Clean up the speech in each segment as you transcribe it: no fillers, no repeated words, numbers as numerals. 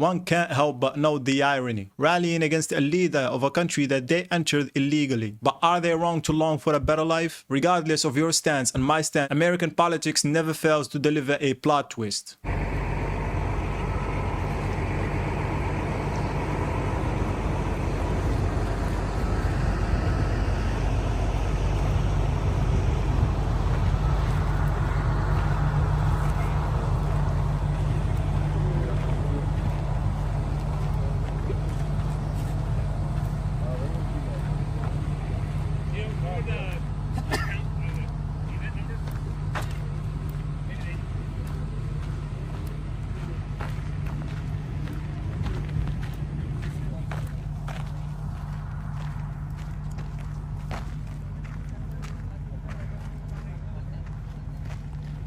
one can't help but note the irony, rallying against a leader of a country that they entered illegally. But are they wrong to long for a better life? Regardless of your stance and my stance, American politics never fails to deliver a plot twist.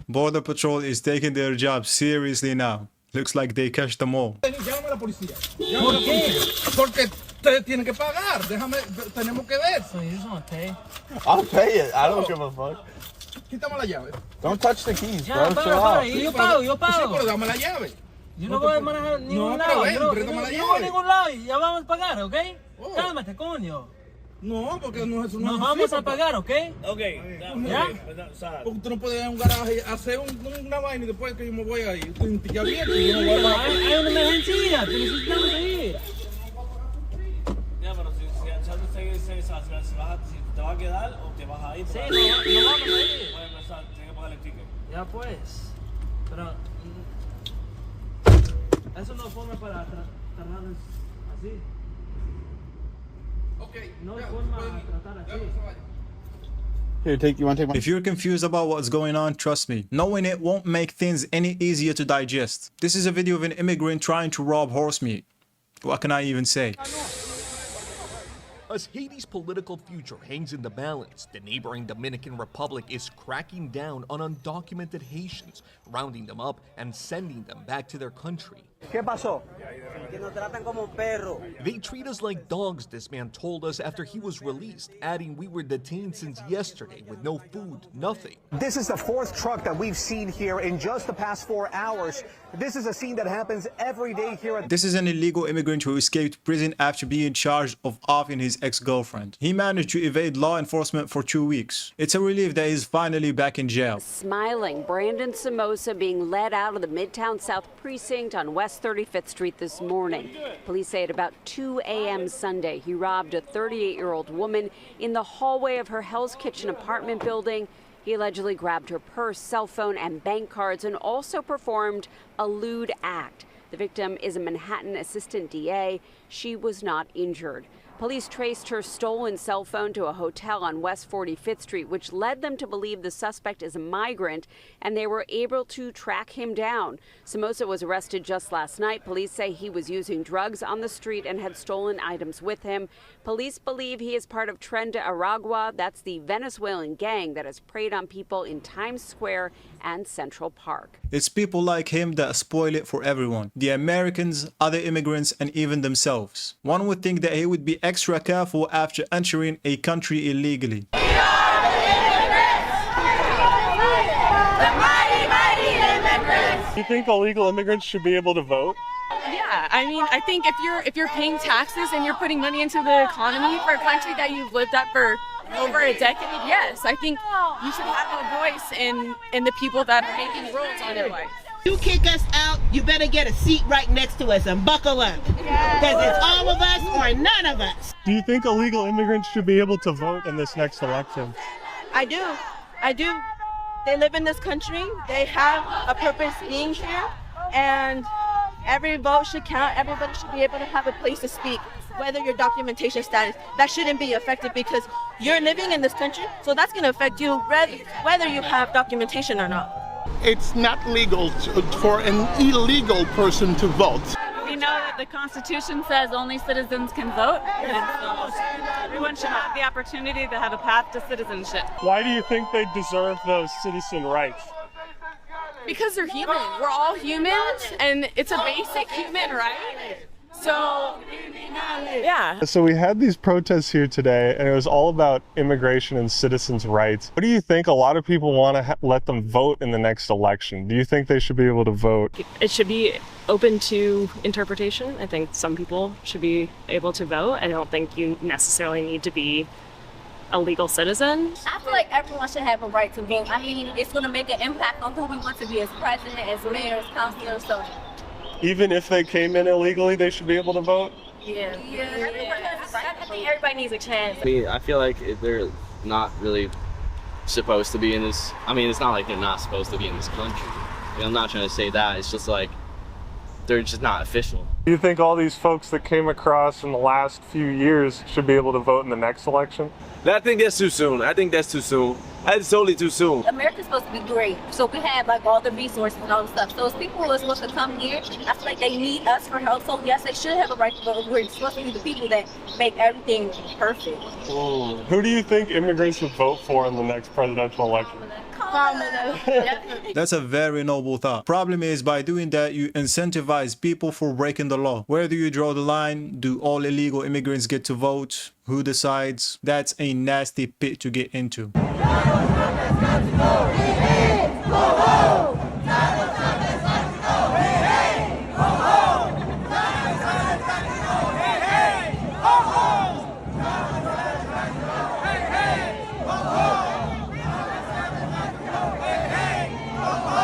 Border Patrol is taking their job seriously now. Looks like they catch them all. Llámame a la policía. Llámame a la policía. Porque ustedes tienen que pagar. Tenemos que ver. So you just want to pay? I'll pay it. I don't give a fuck. Quítame la llave. Don't touch the keys, Ya, bro. Chill out. yo pago. Sí, pero dame la llave. Yo no voy a manejar ningún lado. pero Yo dame la no voy a llave. ningún lado y ya vamos a pagar, ¿ok? Oh. Cálmate, coño. No, porque no es eso. Nos vamos a pagar, ¿ok? ¿Ya? Porque tú no puedes ir a un garaje, hacer una vaina y después que yo me voy a ir. Estoy un ticket abierto y yo no voy a pagar. Hay una emergencia, te necesitamos ir. Ya, pero si te va a quedar o te vas a ir. Sí, no vamos a ir. Puedes empezar, tienes que pagar el ticket. Ya pues. Pero eso no es forma para tratarnos así. No es forma de tratar así. Here, you want to take my... If you're confused about what's going on, trust me, knowing it won't make things any easier to digest. This is a video of an immigrant trying to rob horse meat. What can I even say? As Haiti's political future hangs in the balance, the neighboring Dominican Republic is cracking down on undocumented Haitians, rounding them up and sending them back to their country. ¿Qué pasó? Que nos tratan como perros. They treat us like dogs, this man told us after he was released, adding we were detained since yesterday with no food, nothing. This is the fourth truck that we've seen here in just the past 4 hours. This is a scene that happens every day here at... This is an illegal immigrant who escaped prison after being charged of offing his ex-girlfriend. He managed to evade law enforcement for 2 weeks. It's a relief that he's finally back in jail. Smiling, Brandon Somoza being led out of the Midtown South Precinct on West 35th Street this morning. Police say at about 2 a.m. Sunday, he robbed a 38-year-old woman in the hallway of her Hell's Kitchen apartment building. He allegedly grabbed her purse, cell phone, and bank cards and also performed a lewd act. The victim is a Manhattan assistant DA. She was not injured. Police traced her stolen cell phone to a hotel on West 45th Street, which led them to believe the suspect is a migrant, and they were able to track him down. Somoza was arrested just last night. Police say he was using drugs on the street and had stolen items with him. Police believe he is part of Tren de Aragua. That's the Venezuelan gang that has preyed on people in Times Square and Central Park. It's people like him that spoil it for everyone. The Americans, other immigrants, and even themselves. One would think that he would be extra careful after entering a country illegally. We are the immigrants! The mighty, mighty immigrants! Do you think illegal immigrants should be able to vote? Yeah, I mean, I think if you're paying taxes and you're putting money into the economy for a country that you've lived at for over a decade, yes, I think you should have a voice in the people that are making rules on your life. You kick us out, you better get a seat right next to us and buckle up. Because it's all of us or none of us. Do you think illegal immigrants should be able to vote in this next election? I do. They live in this country. They have a purpose being here. And every vote should count. Everybody should be able to have a place to speak. Whether your documentation status, that shouldn't be affected because you're living in this country. So that's going to affect you whether you have documentation or not. It's not legal for an illegal person to vote. We know that the Constitution says only citizens can vote, and so everyone should have the opportunity to have a path to citizenship. Why do you think they deserve those citizen rights? Because they're human. We're all humans, and it's a basic human right. So, yeah. So we had these protests here today, and it was all about immigration and citizens' rights. What do you think? A lot of people want to let them vote in the next election. Do you think they should be able to vote? It should be open to interpretation. I think some people should be able to vote. I don't think you necessarily need to be a legal citizen. I feel like everyone should have a right to vote. I mean, it's going to make an impact on who we want to be as president, as mayor, as councilor, so. Even if they came in illegally, they should be able to vote? Yeah. I think everybody needs a chance. I feel like they're not really supposed to be in this. I mean, it's not like they're not supposed to be in this country. I mean, I'm not trying to say that. It's just like they're just not official. Do you think all these folks that came across in the last few years should be able to vote in the next election? I think that's too soon. I think that's too soon. That's totally too soon. America's supposed to be great, so we have like all the resources and all the stuff. So as people who are supposed to come here, I feel like they need us for help. So yes, they should have a right to vote. We're supposed to be the people that make everything perfect. Who do you think immigrants would vote for in the next presidential election? That's a very noble thought. Problem is, by doing that, you incentivize people for breaking the law. Where do you draw the line? Do all illegal immigrants get to vote? Who decides? That's a nasty pit to get into.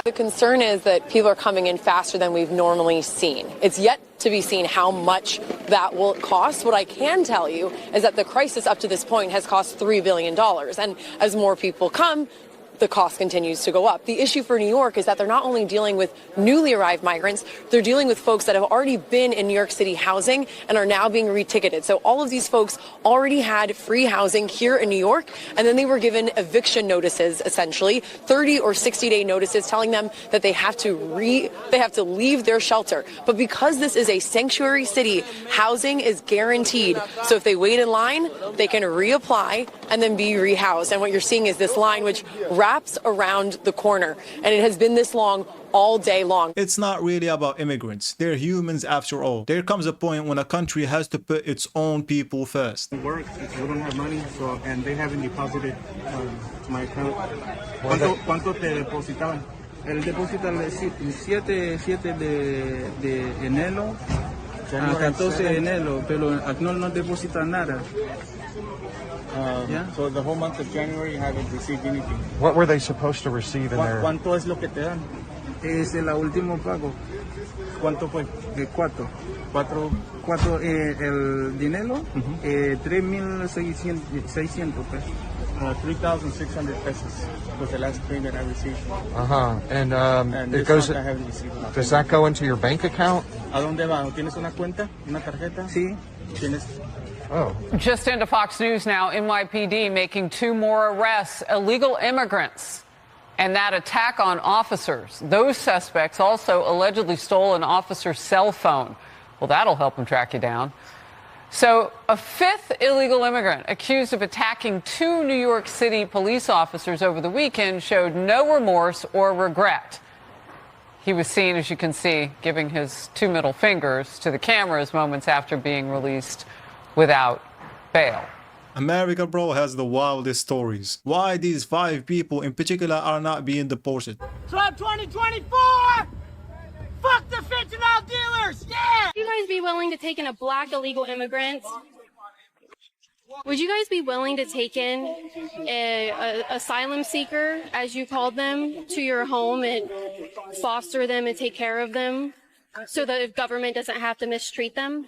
The concern is that people are coming in faster than we've normally seen. It's yet to be seen how much that will cost. What I can tell you is that the crisis up to this point has cost $3 billion. And as more people come, the cost continues to go up. The issue for New York is that they're not only dealing with newly arrived migrants, they're dealing with folks that have already been in New York City housing and are now being reticketed. So all of these folks already had free housing here in New York, and then they were given eviction notices, essentially 30 or 60-day notices telling them that they have to leave their shelter. But because this is a sanctuary city, housing is guaranteed. So if they wait in line, they can reapply and then be rehoused. And what you're seeing is this line which wraps around the corner, and it has been this long all day long. It's not really about immigrants. They're humans after all. There comes a point when a country has to put its own people first. Work, we don't have money, so, and they haven't deposited to my account. ¿Cuánto te depositaban? El depósito el 7 de enero a 14 de enero, pero no deposita nada. So the whole month of January you haven't received anything. What were they supposed to receive in there? ¿Cuánto es lo que te dan? Es el último pago. ¿Cuánto fue? Cuatro. El dinero, 3,600 pesos. 3,600 pesos was the last payment I received. And it goes. I haven't received nothing. Does that go into your bank account? ¿A dónde va? ¿Tienes una cuenta? ¿Una tarjeta? Sí. ¿Tienes? Oh. Just into Fox News now, NYPD making 2 more arrests, illegal immigrants, and that attack on officers. Those suspects also allegedly stole an officer's cell phone. Well, that'll help them track you down. So a 5th illegal immigrant accused of attacking 2 New York City police officers over the weekend showed no remorse or regret. He was seen, as you can see, giving his 2 middle fingers to the cameras moments after being released without bail. America, bro, has the wildest stories. Why these 5 people in particular are not being deported? Trump 2024! Fuck the fentanyl dealers! Yeah! Would you guys be willing to take in a black illegal immigrant? Would you guys be willing to take in a asylum seeker, as you called them, to your home and foster them and take care of them so the government doesn't have to mistreat them?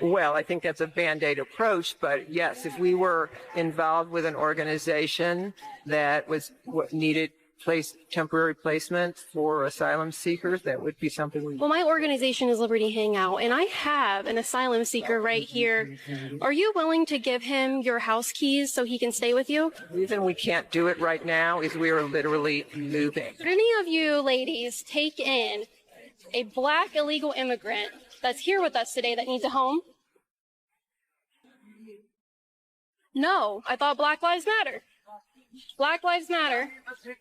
Well, I think that's a Band-Aid approach, but yes, if we were involved with an organization that needed temporary placement for asylum seekers, that would be something we... Well, my organization is Liberty Hangout, and I have an asylum seeker right here. Are you willing to give him your house keys so he can stay with you? The reason we can't do it right now is we are literally moving. Would any of you ladies take in a black illegal immigrant that's here with us today that needs a home? No, I thought Black Lives Matter. Black Lives Matter,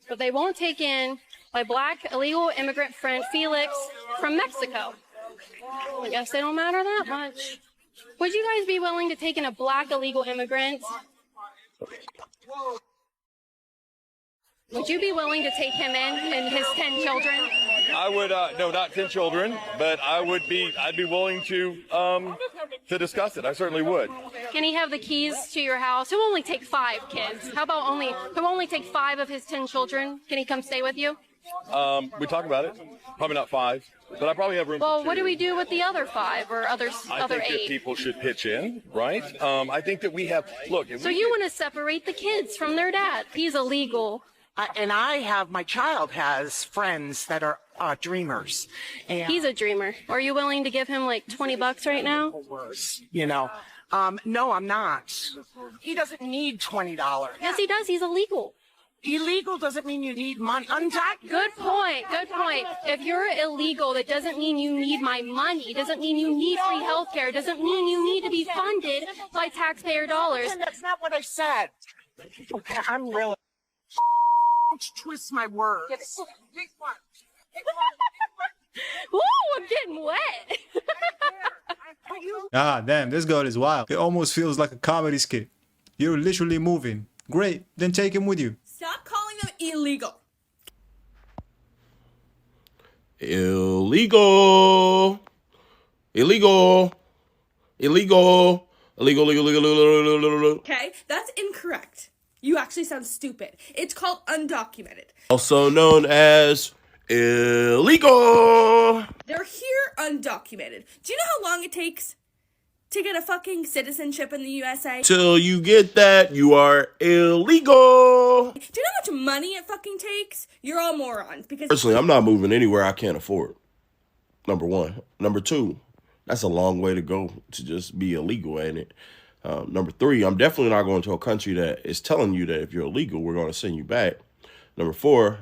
but they won't take in my black illegal immigrant friend Felix from Mexico. I guess they don't matter that much. Would you guys be willing to take in a black illegal immigrant? Would you be willing to take him in and his 10 children? I would, no, not 10 children, but I'd be willing to discuss it. I certainly would. Can he have the keys to your house? He'll only take 5 kids. How about he'll only take 5 of his 10 children? Can he come stay with you? We talk about it. Probably not 5, but I probably have room for 2. Well, what do we do with the other 5 or other 8? I think that people should pitch in, right? I think that we have, look. So you want to separate the kids from their dad. He's illegal. And my child has friends that are dreamers. And He's a dreamer. Are you willing to give him like $20 right now? You know, no, I'm not. He doesn't need $20. Yes, he does. He's illegal. Illegal doesn't mean you need money. Good point. Good point. If you're illegal, that doesn't mean you need my money. Doesn't mean you need free health care. Doesn't mean you need to be funded by taxpayer dollars. And that's not what I said. Okay, I'm really... Twist my words. Ooh, I'm getting wet. Ah, damn, this girl is wild. It almost feels like a comedy skit. You're literally moving. Great, then take him with you. Stop calling them illegal. Illegal. Illegal. Illegal. Illegal. Okay, that's incorrect. You actually sound stupid. It's called undocumented. Also known as illegal. They're here undocumented. Do you know how long it takes to get a fucking citizenship in the USA? Till you get that, you are illegal. Do you know how much money it fucking takes? You're all morons. Because personally, I'm not moving anywhere I can't afford. Number 1. Number 2, that's a long way to go to just be illegal, ain't it? Number 3, I'm definitely not going to a country that is telling you that if you're illegal, we're going to send you back. Number 4,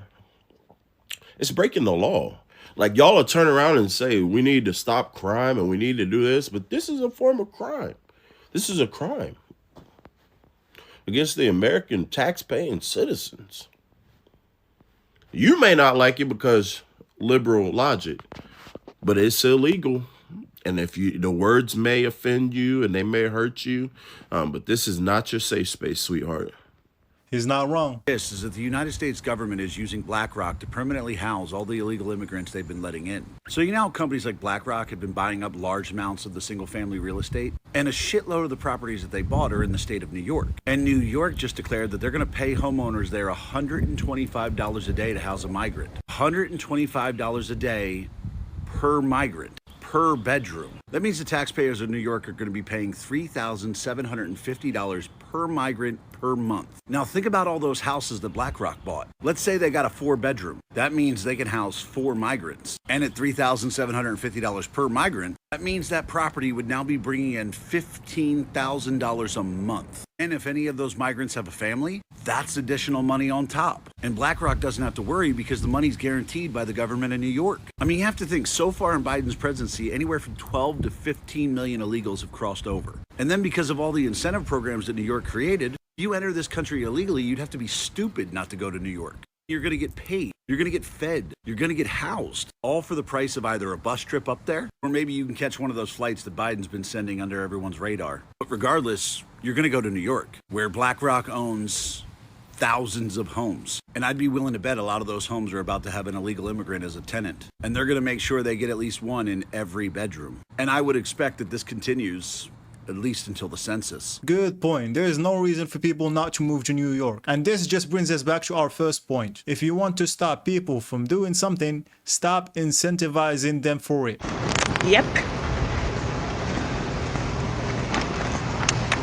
it's breaking the law. Like, y'all will turn around and say, we need to stop crime and we need to do this, but this is a form of crime. This is a crime against the American tax-paying citizens. You may not like it because liberal logic, but it's illegal. And if the words may offend you and they may hurt you, but this is not your safe space, sweetheart. He's not wrong. This is that the United States government is using BlackRock to permanently house all the illegal immigrants they've been letting in. So you know how companies like BlackRock have been buying up large amounts of the single-family real estate? And a shitload of the properties that they bought are in the state of New York. And New York just declared that they're going to pay homeowners there $125 a day to house a migrant. $125 a day per migrant. Per bedroom. That means the taxpayers of New York are going to be paying $3,750 per migrant per month. Now think about all those houses that BlackRock bought. Let's say they got a 4-bedroom. That means they can house 4 migrants. And at $3,750 per migrant, that means that property would now be bringing in $15,000 a month. And if any of those migrants have a family, that's additional money on top. And BlackRock doesn't have to worry because the money's guaranteed by the government of New York. I mean, you have to think, so far in Biden's presidency, anywhere from 12 to 15 million illegals have crossed over. And then because of all the incentive programs that New York created, if you enter this country illegally, you'd have to be stupid not to go to New York. You're going to get paid. You're going to get fed. You're going to get housed, all for the price of either a bus trip up there, or maybe you can catch one of those flights that Biden's been sending under everyone's radar. But regardless, you're going to go to New York, where BlackRock owns thousands of homes. And I'd be willing to bet a lot of those homes are about to have an illegal immigrant as a tenant. And they're going to make sure they get at least one in every bedroom. And I would expect that this continues at least until the census. Good point. There is no reason for people not to move to New York. And this just brings us back to our first point. If you want to stop people from doing something, stop incentivizing them for it. Yep.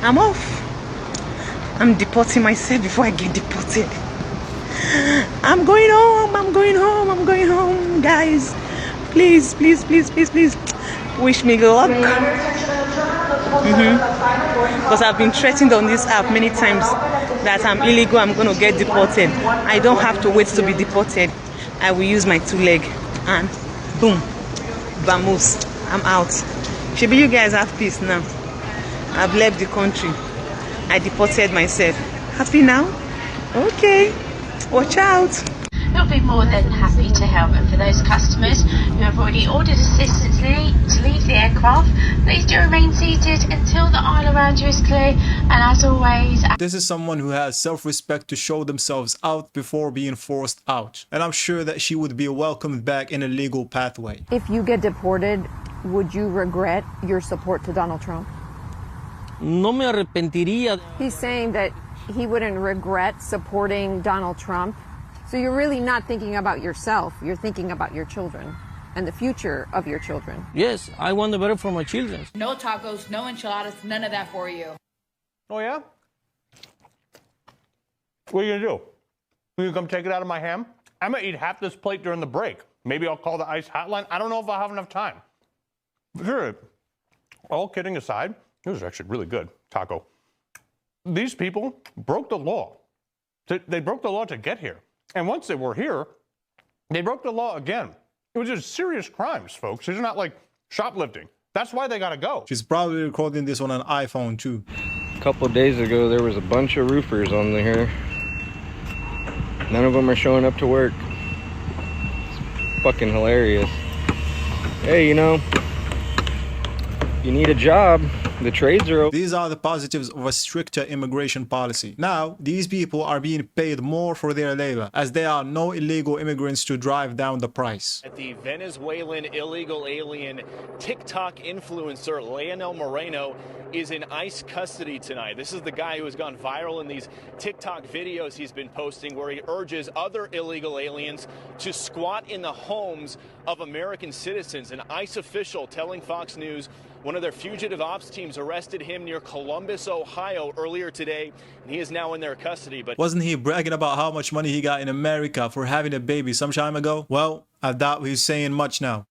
I'm off. I'm deporting myself before I get deported. I'm going home. I'm going home. I'm going home. Guys, please, please, please, please, please wish me good luck. Because I've been threatened on this app many times that I'm illegal, I'm going to get deported. I don't have to wait to be deported. I will use my 2 legs and boom, vamoose, I'm out. Maybe you guys have peace now. I've left the country. I deported myself. Happy now? Okay, watch out. No, be more than happy to help. And for those customers who have already ordered assistance to leave the aircraft, please do remain seated until the aisle around you is clear. And as always, this is someone who has self-respect to show themselves out before being forced out. And I'm sure that she would be welcomed back in a legal pathway. If you get deported, would you regret your support to Donald Trump? No me arrepentiría. He's saying that he wouldn't regret supporting Donald Trump. So you're really not thinking about yourself. You're thinking about your children and the future of your children. Yes, I want the better for my children. No tacos, no enchiladas, none of that for you. Oh, yeah? What are you gonna do? You gonna come take it out of my ham? I'm gonna eat half this plate during the break. Maybe I'll call the ICE hotline. I don't know if I'll have enough time. But sure, all kidding aside, it was actually really good taco. These people broke the law. They broke the law to get here. And once they were here, they broke the law again. It was just serious crimes, folks. These are not like shoplifting. That's why they gotta go. She's probably recording this on an iPhone too. A couple of days ago, there was a bunch of roofers on here. None of them are showing up to work. It's fucking hilarious. Hey, you know, you need a job. The trades are open. These are the positives of a stricter immigration policy. Now, these people are being paid more for their labor, as there are no illegal immigrants to drive down the price. The Venezuelan illegal alien TikTok influencer Leonel Moreno is in ICE custody tonight. This is the guy who has gone viral in these TikTok videos he's been posting where he urges other illegal aliens to squat in the homes of American citizens. An ICE official telling Fox News one of their fugitive ops teams arrested him near Columbus, Ohio earlier today, and he is now in their custody. But wasn't he bragging about how much money he got in America for having a baby some time ago? Well, I doubt he's saying much now.